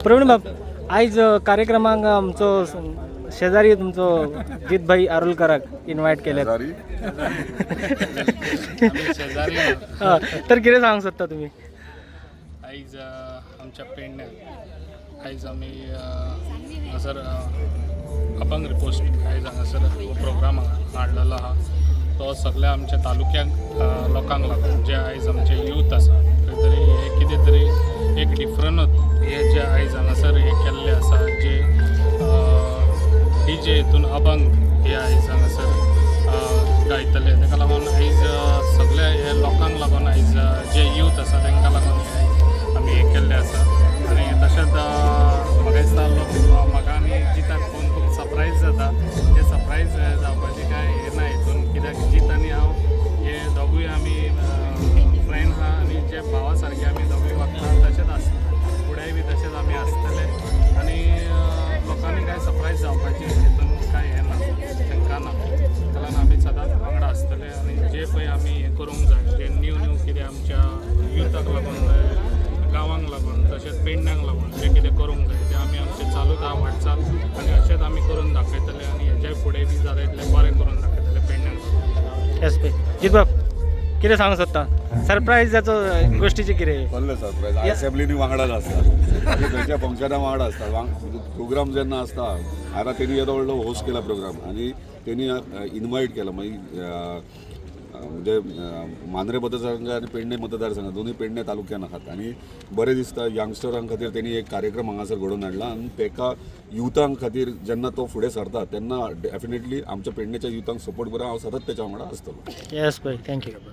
प्रवीण बाब, आयज कार्यक्रमाक आमचो शेजारी तुमचो जित भाई आरोलकराक इन्वायट केल्यात. तर कितें सांगूंक सोदता तुमी? आयज आमच्या पेडण्यात आयज आमी हांगासर अभंग रिपोस्ट आयज हांगासर प्रोग्राम हाडलेलो आहा. तो सगळ्या आमच्या तालुक्यांक लोकांक लागून जे आयज आमचे यूथ आसा खंय तरी हे कितें तरी एक डिफरंटूच हे जे आयज हांगासर हे केल्ले आसा जे डीजे हितून अभंग हे आयज हांगासर गायतले ताका लागून आयज सगळ्या हे लोकांक लागून आयज जे यूथ आसा तांकां लागून हे आयज आमी हे केल्ले आसा. आनी तशेंच म्हाका दिसता म्हाका आनी जिताक पळोवन खूब सरप्रायज जाता. हे सरप्रायज जावपाचें कांय हें ना हितून, कित्याक जीत आनी हांव हे दोगूय आमी फ्रेंड्स आहा आनी जे भावा सारके आमी दोगूय वागता तशेंच आसता, फुडेंय बी तशेंच आमी आसतले. आनी लोकांनी कांय सरप्रायज जावपाची हितून कांय हें ना, शंका ना. कारण आमी सदांच वांगडा आसतले आनी जे पळय आमी हें करूंक जाय जे न्यू कितें आमच्या युथाक लागून गांवांक लागून तशेंच पेडण्यांक लागून जे कितें करूंक जाय ते आमी आमचें चालूच आहा वाटचाल आनी अशेंच आमी करून दाखयतले आनी हेजे फुडें बी जाता तितलें बरें करून दाखयतले पेडण्यांक लागून. येस भाई. जित बाब, कितें सांगूंक सोदता? सरप्रायज जाचो गोश्टीचे कितें? कसले सरप्रायज असेंब्लीनी वांगडाच आसता, खंयच्या फंक्शना वांगडा आसता. प्रोग्राम जेन्ना आसता, आतां तेणी येदो व्हडलो होस्ट केला प्रोग्राम आनी तेणी इन्वायट केला. मागीर म्हणजे मांद्रे मतदारसंघ आनी पेडणे मतदारसंघ दोनूय पेडणे तालुक्यान आसात आनी बरें दिसता यंगस्टरां खातीर तेणी एक कार्यक्रम हांगासर घडोवन हाडला. आनी तेका युथां खातीर जेन्ना तो फुडें सरता तेन्ना डेफिनेटली आमच्या पेडणेच्या युथांक सपोर्ट करून हांव सतत तेच्या वांगडा आसतलो. येस भाई, थँक्यू.